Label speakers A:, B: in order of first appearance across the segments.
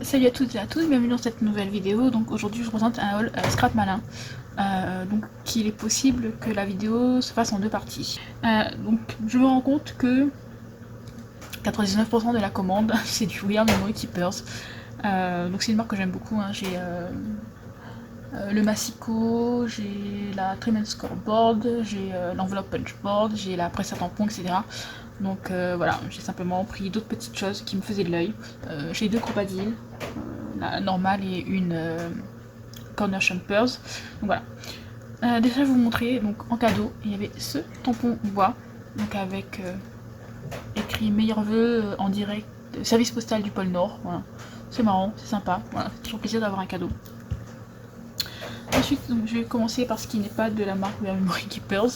A: Salut à toutes et à tous, bienvenue dans cette nouvelle vidéo. Donc aujourd'hui je vous présente un haul Scrap Malin. Donc qu'il est possible que la vidéo se fasse en deux parties. Donc je me rends compte que 99% de la commande c'est du We Are Memory Keepers. Donc c'est une marque que j'aime beaucoup, hein. J'ai le Massico, j'ai la Trim and Scoreboard, j'ai l'enveloppe punchboard, j'ai la presse à tampon, etc. Donc voilà, j'ai simplement pris d'autres petites choses qui me faisaient de l'œil. J'ai deux Crocodile, la normale et une Corner Chumpers. Donc voilà. Déjà je vais vous montrer, donc en cadeau, il y avait ce tampon bois, donc avec écrit meilleurs vœux en direct, service postal du pôle Nord. Voilà. C'est marrant, c'est sympa, voilà, c'est toujours plaisir d'avoir un cadeau. Ensuite, donc, je vais commencer par ce qui n'est pas de la marque We Are Memory Keepers.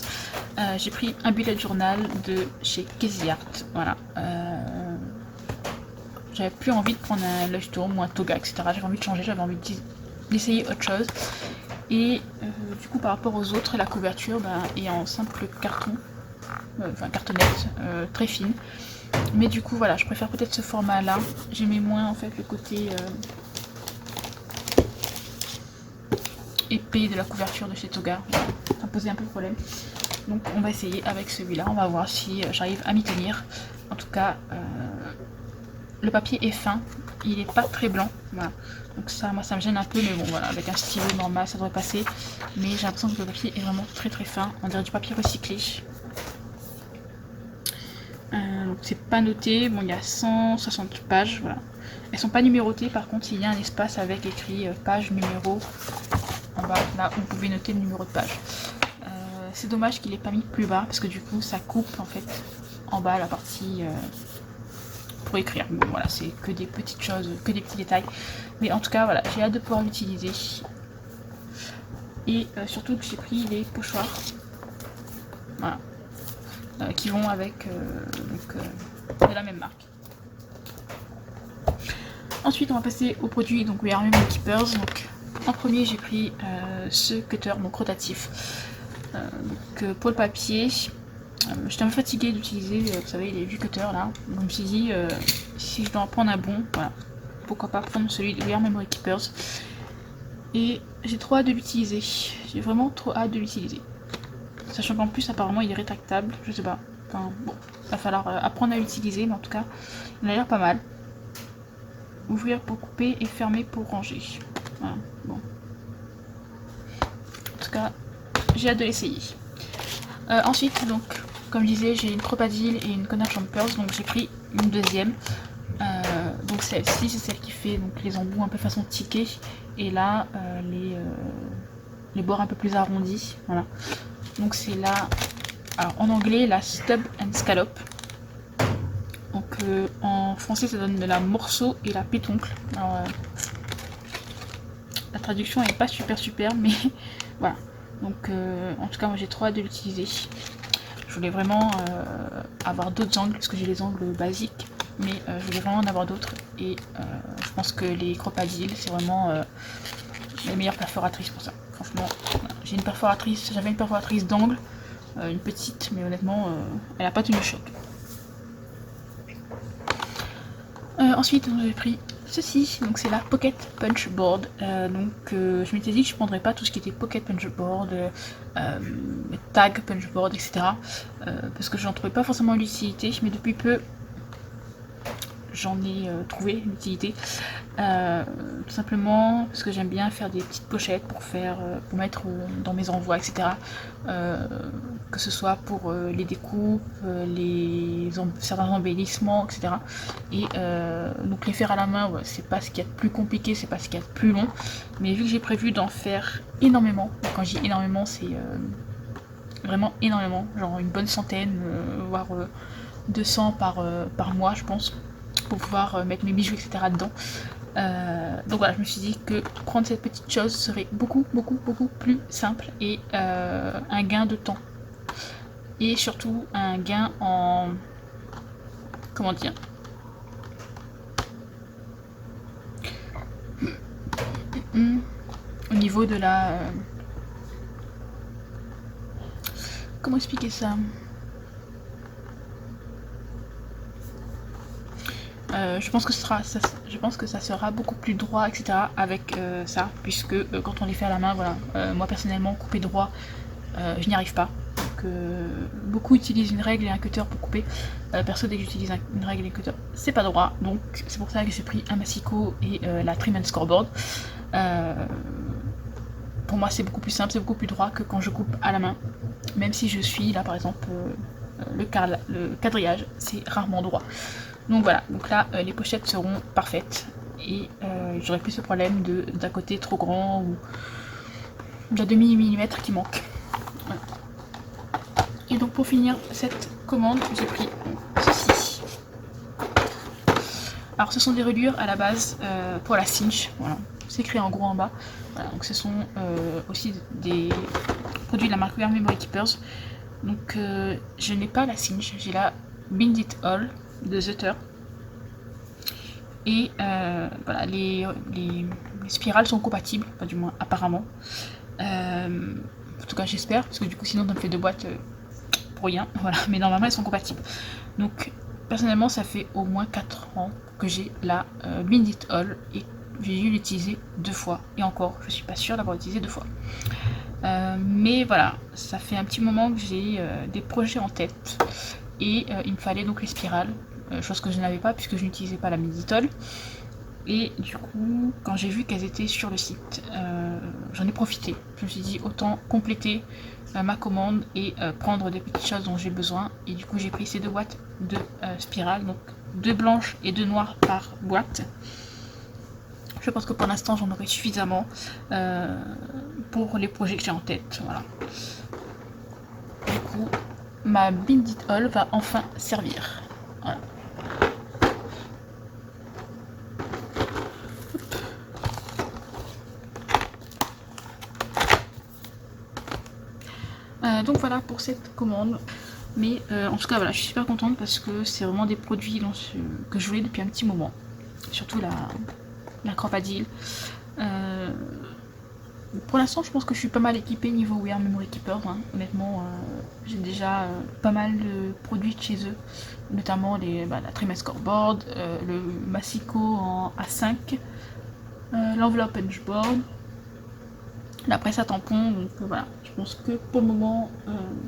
A: J'ai pris un bullet journal de chez Casey Art. Voilà. J'avais plus envie de prendre un Leuchtturm ou un Toga, etc. J'avais envie de changer, j'avais envie d'essayer autre chose. Et du coup, par rapport aux autres, la couverture est en simple carton, enfin cartonnette, très fine. Mais du coup, voilà, je préfère peut-être ce format-là. J'aimais moins en fait le côté épais de la couverture de chez Toga. Ça me posait un peu de problème. Donc on va essayer avec celui-là, on va voir si j'arrive à m'y tenir. En tout cas, le papier est fin, il n'est pas très blanc, voilà. Donc ça, moi ça me gêne un peu, mais bon voilà, avec un stylo normal ça devrait passer. Mais j'ai l'impression que le papier est vraiment très très fin, on dirait du papier recyclé. Donc c'est pas noté, bon il y a 160 pages, voilà. Elles sont pas numérotées, par contre il y a un espace avec écrit page, numéro, en bas, là où vous pouvez noter le numéro de page. C'est dommage qu'il n'ait pas mis plus bas, parce que du coup ça coupe en fait en bas la partie pour écrire. Bon voilà, c'est que des petites choses, que des petits détails. Mais en tout cas voilà, j'ai hâte de pouvoir l'utiliser. Et surtout que j'ai pris les pochoirs. Voilà. Qui vont avec de la même marque. Ensuite on va passer aux produits donc We Are Memory Keepers. Donc en premier j'ai pris ce cutter donc rotatif. Donc pour le papier, j'étais un peu fatiguée d'utiliser, vous savez, les vieux cutters là. Donc je me suis dit, si je dois en prendre un bon, voilà, pourquoi pas prendre celui de We Are Memory Keepers. Et j'ai trop hâte de l'utiliser. J'ai vraiment trop hâte de l'utiliser. Sachant qu'en plus, apparemment, il est rétractable. Je sais pas. Enfin, bon, va falloir apprendre à l'utiliser, mais en tout cas, il a l'air pas mal. Ouvrir pour couper et fermer pour ranger. Voilà, bon. En tout cas, j'ai hâte de l'essayer. Ensuite, donc, comme je disais, j'ai une Crocodile et une Corner Chumpers, donc j'ai pris une deuxième. Donc celle-ci, c'est celle qui fait donc, les embouts un peu façon ticket, et là, les bords un peu plus arrondis. Voilà. Donc c'est là, alors en anglais, la Stub and Scallop. Donc en français, ça donne de la morceau et la pétoncle. Alors, la traduction n'est pas super, mais voilà. Donc en tout cas, moi j'ai trop hâte de l'utiliser. Je voulais vraiment avoir d'autres angles, parce que j'ai les angles basiques, mais je voulais vraiment en avoir d'autres. Et je pense que les Crocodile, c'est vraiment les meilleures perforatrices pour ça. Franchement, voilà. J'avais une perforatrice d'angle, une petite, mais honnêtement, elle n'a pas tenu le choc. Ensuite, j'ai pris ceci, donc c'est la Pocket Punch Board. Je m'étais dit que je prendrais pas tout ce qui était Pocket Punch Board, Tag Punch Board, etc. Parce que j'en trouvais pas forcément l'utilité, mais depuis peu j'en ai trouvé l'utilité. Tout simplement parce que j'aime bien faire des petites pochettes pour mettre dans mes envois, etc. Que ce soit pour les découpes, certains embellissements, etc. Et donc les faire à la main, ouais, c'est pas ce qu'il y a de plus compliqué, c'est pas ce qu'il y a de plus long. Mais vu que j'ai prévu d'en faire énormément, quand je dis énormément, c'est vraiment énormément, genre une bonne centaine, voire 200 par mois, je pense, pour pouvoir mettre mes bijoux, etc. dedans. Donc voilà, je me suis dit que prendre cette petite chose serait beaucoup plus simple et un gain de temps. Et surtout un gain en... comment dire, au niveau de la... comment expliquer ça, Je pense que ça sera beaucoup plus droit, etc. avec ça, puisque quand on les fait à la main, voilà, moi personnellement, couper droit, je n'y arrive pas. Donc, beaucoup utilisent une règle et un cutter pour couper. Perso, dès que j'utilise une règle et un cutter, c'est pas droit. Donc c'est pour ça que j'ai pris un massicot et la trim and scoreboard. Pour moi, c'est beaucoup plus simple, c'est beaucoup plus droit que quand je coupe à la main. Même si je suis là, par exemple, le quadrillage, c'est rarement droit. Donc voilà, donc là, les pochettes seront parfaites. Et j'aurai plus ce problème d'un côté trop grand ou de la demi-millimètre qui manque. Voilà. Et donc pour finir cette commande, j'ai pris ceci. Alors ce sont des reliures à la base pour la cinch, voilà. C'est écrit en gros en bas. Voilà, donc ce sont aussi des produits de la marque Wear Memory Keepers. Donc je n'ai pas la cinch, j'ai la Bind It All de Zutter. Et voilà, les spirales sont compatibles, enfin, du moins apparemment. En tout cas j'espère, parce que du coup sinon on me fait 2 boîtes pour rien, voilà, mais normalement elles sont compatibles. Donc personnellement ça fait au moins 4 ans que j'ai la Bind It All et j'ai dû l'utiliser 2 fois, et encore je suis pas sûre d'avoir utilisé 2 fois. Mais voilà, ça fait un petit moment que j'ai des projets en tête et il me fallait donc les spirales, chose que je n'avais pas puisque je n'utilisais pas la Bind It All. Et du coup, quand j'ai vu qu'elles étaient sur le site, j'en ai profité. Je me suis dit autant compléter ma commande et prendre des petites choses dont j'ai besoin. Et du coup, j'ai pris ces 2 boîtes de spirales, donc 2 blanches et 2 noires par boîte. Je pense que pour l'instant, j'en aurai suffisamment pour les projets que j'ai en tête. Voilà. Du coup, ma Bind It All va enfin servir. Voilà. Donc voilà pour cette commande, mais en tout cas voilà, je suis super contente parce que c'est vraiment des produits que je voulais depuis un petit moment, surtout la Crocodile. Pour l'instant je pense que je suis pas mal équipée niveau Wear Memory Keepers, hein. Honnêtement j'ai déjà pas mal de produits de chez eux, notamment la trim and scoreboard, le massicot en A5, l'enveloppe punchboard, la presse à tampons, donc voilà, je pense que pour le moment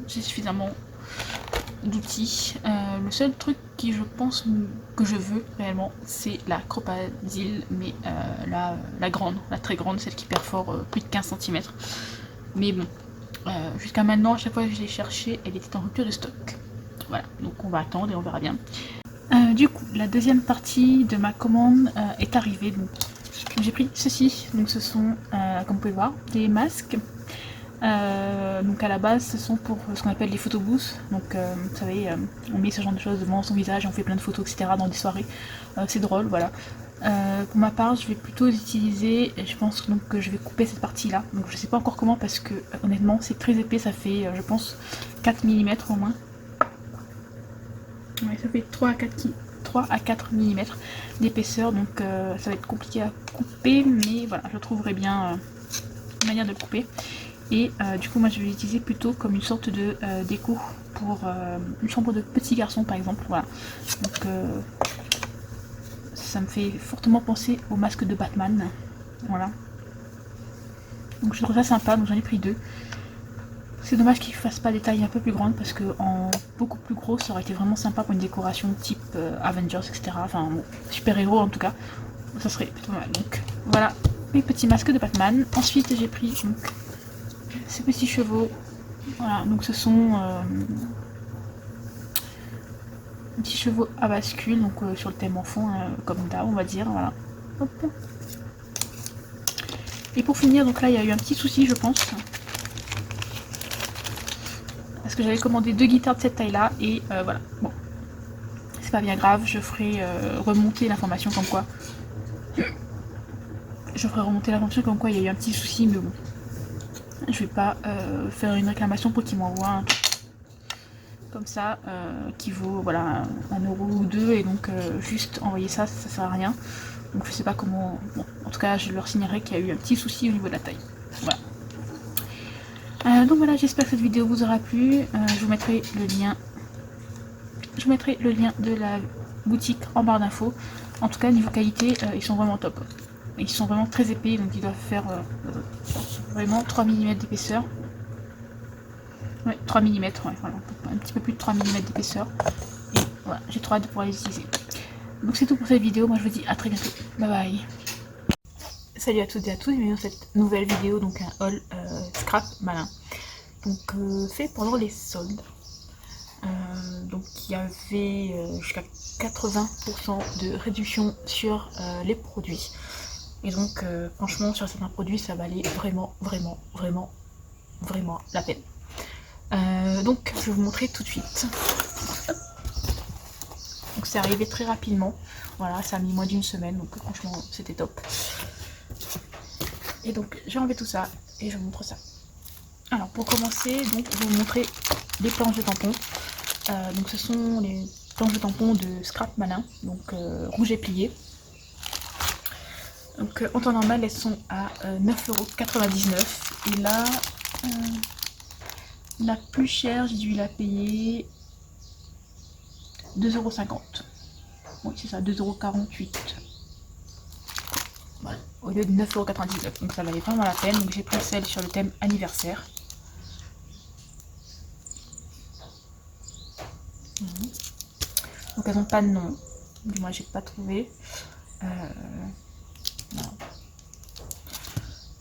A: j'ai suffisamment d'outils. Le seul truc qui je pense que je veux réellement, c'est la Crocodile, mais la grande, la très grande, celle qui perfore plus de 15 cm. Mais bon, jusqu'à maintenant, à chaque fois que je l'ai cherchée, elle était en rupture de stock. Voilà, donc on va attendre et on verra bien. Du coup, la deuxième partie de ma commande est arrivée. Donc j'ai pris ceci, donc ce sont, comme vous pouvez voir, des masques. Donc à la base, ce sont pour ce qu'on appelle les photobooths. Donc vous savez, on met ce genre de choses devant son visage, on fait plein de photos, etc. dans des soirées. C'est drôle, voilà. Pour ma part, je vais plutôt utiliser, je pense donc que je vais couper cette partie-là. Donc je sais pas encore comment parce que honnêtement, c'est très épais, ça fait, je pense, 4 mm au moins. Ouais, ça fait 3 à 4 mm d'épaisseur, donc ça va être compliqué à couper, mais voilà, je trouverai bien une manière de le couper. Et du coup moi je vais l'utiliser plutôt comme une sorte de déco pour une chambre de petit garçon par exemple, voilà. Donc ça me fait fortement penser au masque de Batman, voilà. Donc je trouve ça sympa, donc j'en ai pris 2. C'est dommage qu'ils ne fassent pas des tailles un peu plus grandes parce que en beaucoup plus gros ça aurait été vraiment sympa pour une décoration type Avengers, etc. Enfin bon, super héros en tout cas, ça serait plutôt mal. Donc voilà mes petits masques de Batman. Ensuite j'ai pris donc ces petits chevaux, voilà, donc ce sont petits chevaux à bascule, donc sur le thème enfant, comme d'hab on va dire, voilà. Hop. Et pour finir, donc là il y a eu un petit souci je pense, parce que j'avais commandé 2 guitares de cette taille là, et voilà, bon, c'est pas bien grave, je ferai remonter l'information comme quoi, il y a eu un petit souci, mais bon. Je vais pas faire une réclamation pour qu'ils m'envoient un truc comme ça qui vaut voilà 1 euro ou 2, et donc juste envoyer ça sert à rien. Donc je sais pas comment. Bon, en tout cas je leur signerai qu'il y a eu un petit souci au niveau de la taille. Voilà. Donc voilà, j'espère que cette vidéo vous aura plu. Je vous mettrai le lien. Je vous mettrai le lien de la boutique en barre d'infos. En tout cas, niveau qualité, ils sont vraiment top. Ils sont vraiment très épais, donc ils doivent faire vraiment 3 mm d'épaisseur. Ouais, 3 mm, ouais, voilà, un petit peu plus de 3 mm d'épaisseur. Et voilà, j'ai trop hâte de pouvoir les utiliser. Donc c'est tout pour cette vidéo, moi je vous dis à très bientôt. Bye bye. Salut à toutes et à tous, bienvenue dans cette nouvelle vidéo, donc un haul scrap malin. Donc fait pendant les soldes. Donc il y avait jusqu'à 80% de réduction sur les produits. Et donc franchement sur certains produits ça valait vraiment la peine. Donc je vais vous montrer tout de suite. Donc c'est arrivé très rapidement. Voilà, ça a mis moins d'une semaine, donc franchement c'était top. Et donc j'ai enlevé tout ça et je vous montre ça. Alors pour commencer, donc je vais vous montrer les planches de tampons. Donc ce sont les planches de tampons de Scrap Malin, donc rouge et plié. Donc en temps normal elles sont à 9,99 € et là la plus chère j'ai dû la payer 2,50 €. Oui c'est ça, 2,48 €. Voilà, au lieu de 9,99 €. Donc ça valait vraiment la peine. Donc j'ai pris celle sur le thème anniversaire. Donc elles n'ont pas de nom. Du moins j'ai pas trouvé.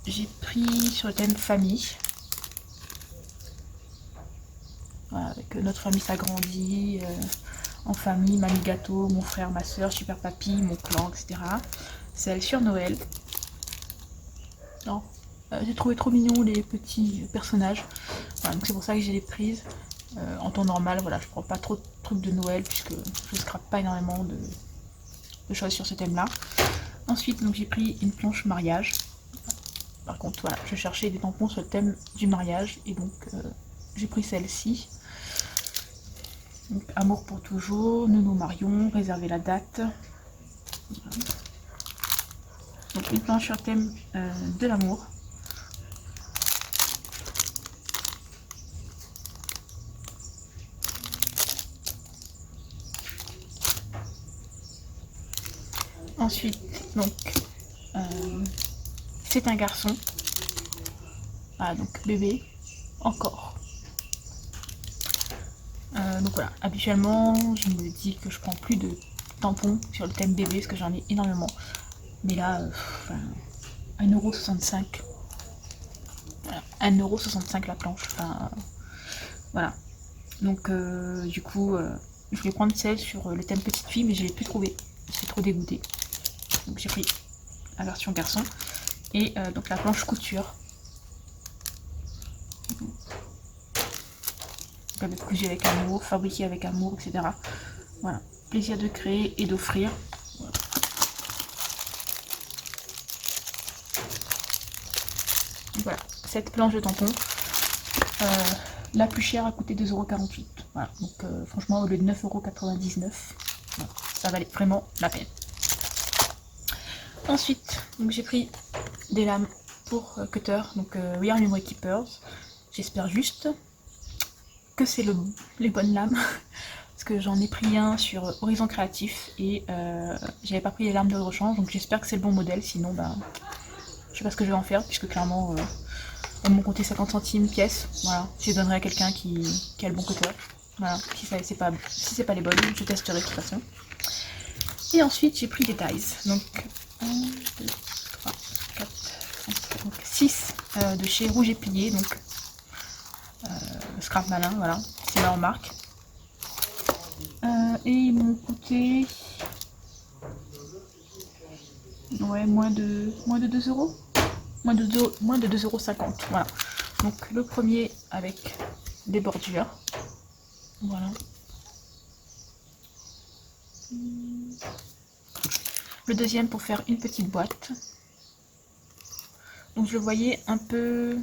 A: J'ai pris sur le thème famille. Voilà, avec notre famille s'agrandit. En famille, mamie gâteau, mon frère, ma soeur, super papy, mon clan, etc. Celle sur Noël. Non, j'ai trouvé trop mignon les petits personnages. Voilà, donc c'est pour ça que j'ai les prises. En temps normal, voilà, je prends pas trop de trucs de Noël puisque je scrape pas énormément de choses sur ce thème-là. Ensuite, donc j'ai pris une planche mariage. Par contre, voilà, je cherchais des tampons sur le thème du mariage et donc j'ai pris celle-ci. Donc, amour pour toujours, Nounou Marion, réserver la date. Voilà. Donc une planche sur le thème de l'amour. Ensuite, donc c'est un garçon. Ah, donc bébé, encore. Donc voilà, habituellement je me dis que je prends plus de tampons sur le thème bébé parce que j'en ai énormément. Mais là, 1,65 €. Voilà, 1,65 € la planche. Enfin, voilà. Donc du coup, je voulais prendre celle sur le thème petite fille, mais je l'ai plus trouvé. Je suis trop dégoûtée. Donc j'ai pris la version garçon. Et donc la planche couture. Cousu avec amour, fabriqué avec amour, etc. Voilà, plaisir de créer et d'offrir. Voilà. Voilà, cette planche de tampon, la plus chère a coûté 2,48 €. Voilà, donc franchement au lieu de 9,99 €, voilà, ça valait vraiment la peine. Ensuite, donc j'ai pris des lames pour cutter, donc We Are Memory Keepers. J'espère juste que c'est les bonnes lames parce que j'en ai pris un sur Horizon Créatif et j'avais pas pris les lames de rechange, donc j'espère que c'est le bon modèle, sinon ben je sais pas ce que je vais en faire puisque clairement elles m'ont coûté 50 centimes pièce. Voilà, je les donnerai à quelqu'un qui a le bon cutter. Voilà, si c'est pas les bonnes, je testerai de toute façon. Et ensuite j'ai pris des dies, donc 1, 2, 3, 4, 5, donc 6 de chez Rouge et Plié, donc Scrap Malin, voilà, c'est leur marque. Et ils m'ont coûté ouais, moins de 2 €. Moins de 2,50 €. Voilà. Donc le premier avec des bordures. Voilà. Le deuxième pour faire une petite boîte. Donc je le voyais un peu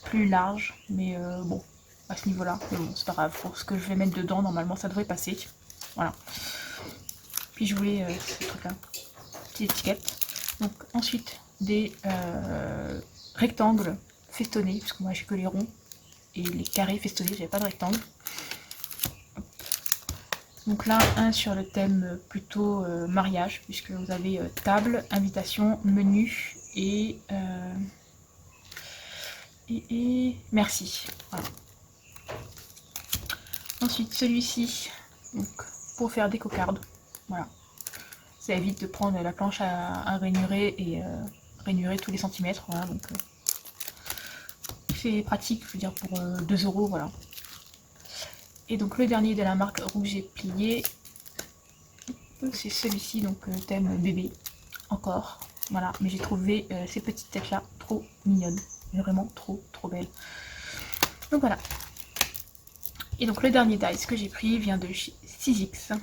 A: plus large, mais bon, à ce niveau-là. Mais bon, c'est pas grave. Pour ce que je vais mettre dedans, normalement, ça devrait passer. Voilà. Puis je voulais ce truc-là. Petite étiquette. Donc ensuite, des rectangles festonnés, parce que moi j'ai que les ronds. Et les carrés festonnés, j'avais pas de rectangle. Donc là, un sur le thème plutôt mariage, puisque vous avez table, invitation, menu et merci. Voilà. Ensuite, celui-ci, donc pour faire des cocardes. Voilà. Ça évite de prendre la planche à rainurer et rainurer tous les centimètres. Voilà, donc c'est pratique, je veux dire, pour 2 €, voilà. Et donc le dernier de la marque Rouge et Plié, c'est celui-ci, donc thème bébé, encore. Voilà, mais j'ai trouvé ces petites têtes là trop mignonnes, vraiment trop belles. Donc voilà. Et donc le dernier dice que j'ai pris vient de chez 6X.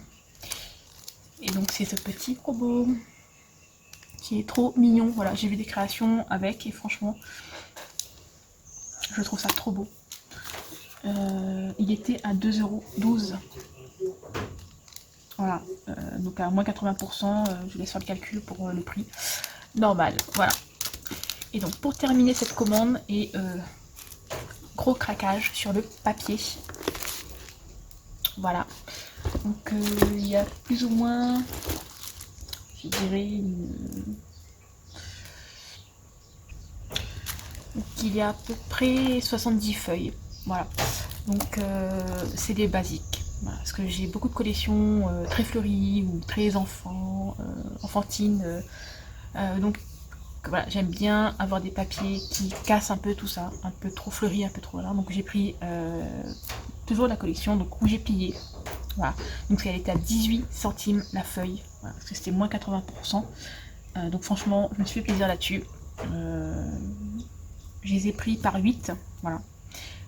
A: Et donc c'est ce petit robot qui est trop mignon. Voilà, j'ai vu des créations avec et franchement, je trouve ça trop beau. Il était à 2,12 €. Voilà, donc à moins 80%, je laisse faire le calcul pour le prix normal. Voilà. Et donc pour terminer cette commande, et gros craquage sur le papier. Voilà. Donc il y a plus ou moins, je dirais, donc, il y a à peu près 70 feuilles. Voilà. Donc c'est des basiques. Voilà, parce que j'ai beaucoup de collections très fleuries ou très enfantines. Donc voilà, j'aime bien avoir des papiers qui cassent un peu tout ça, un peu trop fleuri, un peu trop là. Donc j'ai pris toujours la collection, donc où j'ai plié. Voilà, donc elle était à 18 centimes la feuille, voilà, parce que c'était moins 80%. Donc franchement, je me suis fait plaisir là-dessus. Je les ai pris par 8, voilà.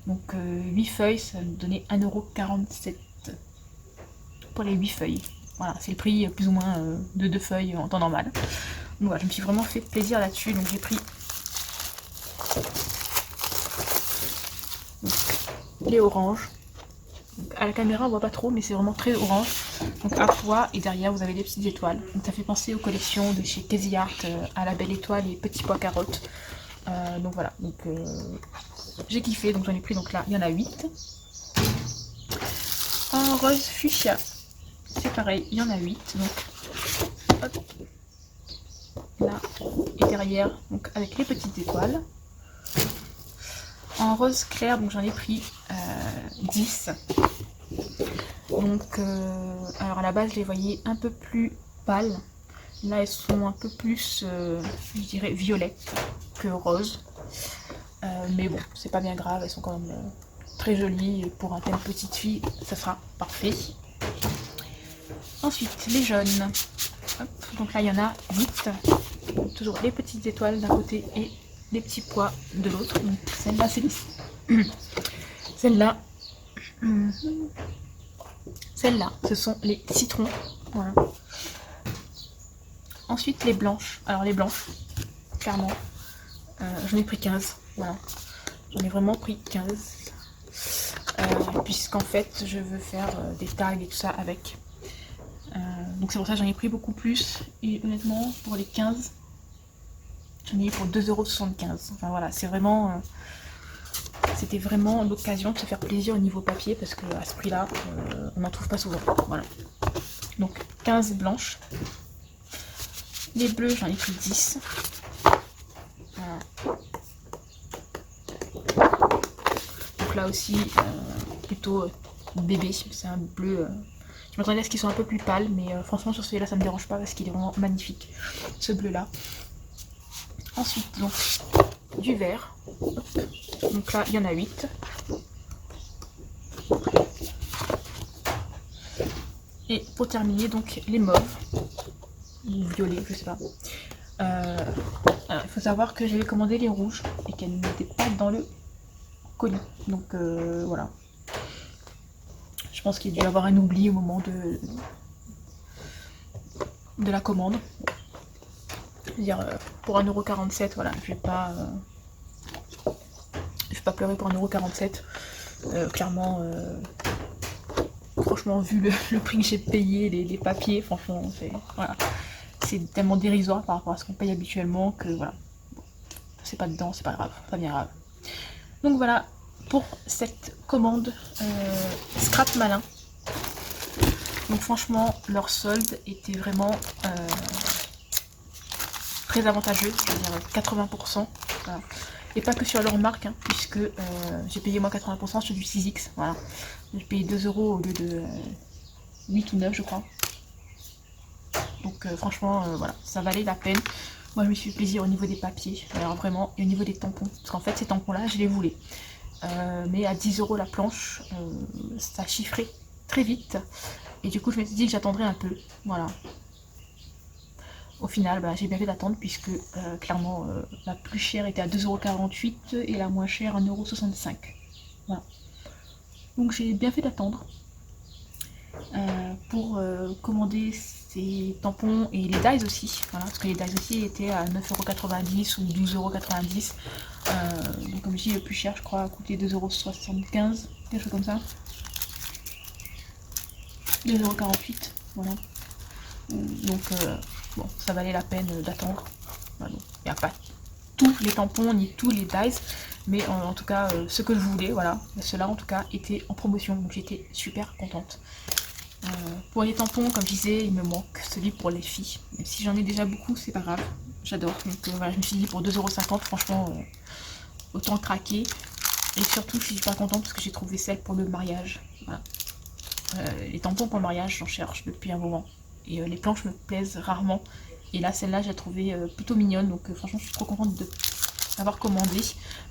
A: Donc 8 feuilles, ça me donnait 1,47 € pour les 8 feuilles. Voilà, c'est le prix plus ou moins de 2 feuilles en temps normal. Donc voilà, je me suis vraiment fait plaisir là-dessus, donc j'ai pris donc, les oranges. Donc, à la caméra on voit pas trop, mais c'est vraiment très orange. Donc à pois, et derrière vous avez des petites étoiles. Donc ça fait penser aux collections de chez Casey Art, à la belle étoile et petits pois carottes. Donc voilà, donc j'ai kiffé, donc j'en ai pris, donc là il y en a 8. En rose fuchsia, c'est pareil, il y en a 8. Donc hop, là et derrière, donc avec les petites étoiles. En rose clair, donc j'en ai pris 10. Donc alors à la base je les voyais un peu plus pâles. Là elles sont un peu plus je dirais violettes que roses. Mais bon, c'est pas bien grave, elles sont quand même très jolies. Et pour un thème petite fille, ça sera parfait. Ensuite, les jaunes. Hop, donc là, il y en a 8. Toujours les petites étoiles d'un côté et les petits pois de l'autre. Donc celle-là, c'est les... Celle-là... Celle-là, ce sont les citrons. Voilà. Ensuite, les blanches. Alors les blanches, clairement, j'en ai pris 15. Voilà. J'en ai vraiment pris 15. Puisqu'en fait, je veux faire des tags et tout ça avec. Donc c'est pour ça que j'en ai pris beaucoup plus. Et honnêtement, pour les 15, j'en ai eu pour 2,75 €. Enfin voilà, c'est vraiment... C'était vraiment l'occasion de se faire plaisir au niveau papier, parce que à ce prix-là, on n'en trouve pas souvent. Voilà. Donc 15 blanches. Les bleus, j'en ai pris 10. Voilà. Donc là aussi, plutôt bébé. C'est un bleu... Je m'attendais à ce qu'ils soient un peu plus pâles, mais franchement sur celui-là ça me dérange pas parce qu'il est vraiment magnifique, ce bleu-là. Ensuite, donc, du vert. Hop. Donc là, il y en a 8. Et pour terminer, donc, les mauves. Ou violets, je sais pas. Alors, il faut savoir que j'avais commandé les rouges et qu'elles n'étaient pas dans le colis. Donc, voilà. Je pense qu'il y a dû y avoir un oubli au moment de la commande. Je veux dire, pour 1,47 €, voilà, je vais pas pleurer pour 1,47 €. Clairement, franchement, vu le prix que j'ai payé, les papiers, franchement, voilà, c'est tellement dérisoire par rapport à ce qu'on paye habituellement que voilà, bon, c'est pas dedans, c'est pas grave, pas bien grave. Donc voilà pour cette commande Scrap Malin. Donc franchement, leur solde était vraiment très avantageux, je veux dire 80%. Voilà. Et pas que sur leur marque, hein, puisque j'ai payé moi 80% sur du 6X. Voilà. J'ai payé 2 euros au lieu de 8 ou 9 je crois. Donc franchement, voilà, ça valait la peine. Moi je me suis fait plaisir au niveau des papiers, alors vraiment, et au niveau des tampons. Parce qu'en fait ces tampons là, je les voulais. Mais à 10 euros la planche, ça chiffrait très vite. Et du coup je me suis dit que j'attendrais un peu. Voilà. Au final, bah, j'ai bien fait d'attendre puisque clairement la plus chère était à 2,48 € et la moins chère 1,65 €. Voilà. Donc j'ai bien fait d'attendre pour commander ces tampons et les dyes aussi. Voilà, parce que les dyes aussi étaient à 9,90 € ou 12,90 €. Donc comme je dis, le plus cher je crois a coûté 2,75 €, quelque chose comme ça. 2,48 €, voilà. Donc bon, ça valait la peine d'attendre. Voilà, il n'y a pas tous les tampons ni tous les dyes, mais en tout cas ce que je voulais, voilà, ceux-là en tout cas étaient en promotion, donc j'étais super contente. Pour les tampons, comme je disais, il me manque celui pour les filles, même si j'en ai déjà beaucoup, c'est pas grave, j'adore. Donc voilà, je me suis dit pour 2,50 €, franchement autant craquer. Et surtout je suis super contente parce que j'ai trouvé celle pour le mariage. Voilà. Les tampons pour le mariage, j'en cherche depuis un moment. Et les planches me plaisent rarement. Et là, celle-là, je l'ai trouvée plutôt mignonne. Donc franchement, je suis trop contente de l'avoir commandée.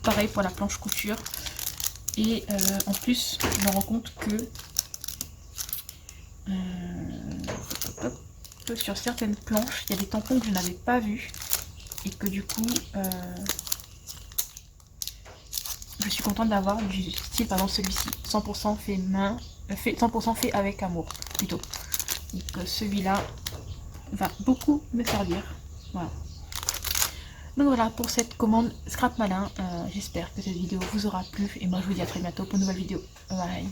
A: Pareil pour la planche couture. Et en plus, je me rends compte que sur certaines planches, il y a des tampons que je n'avais pas vus. Et que du coup, je suis contente d'avoir du style, par exemple celui-ci. 100% fait main, 100% fait avec amour, plutôt. Donc celui-là va beaucoup me servir. Voilà. Donc voilà pour cette commande Scrap Malin. J'espère que cette vidéo vous aura plu. Et moi je vous dis à très bientôt pour une nouvelle vidéo. Bye.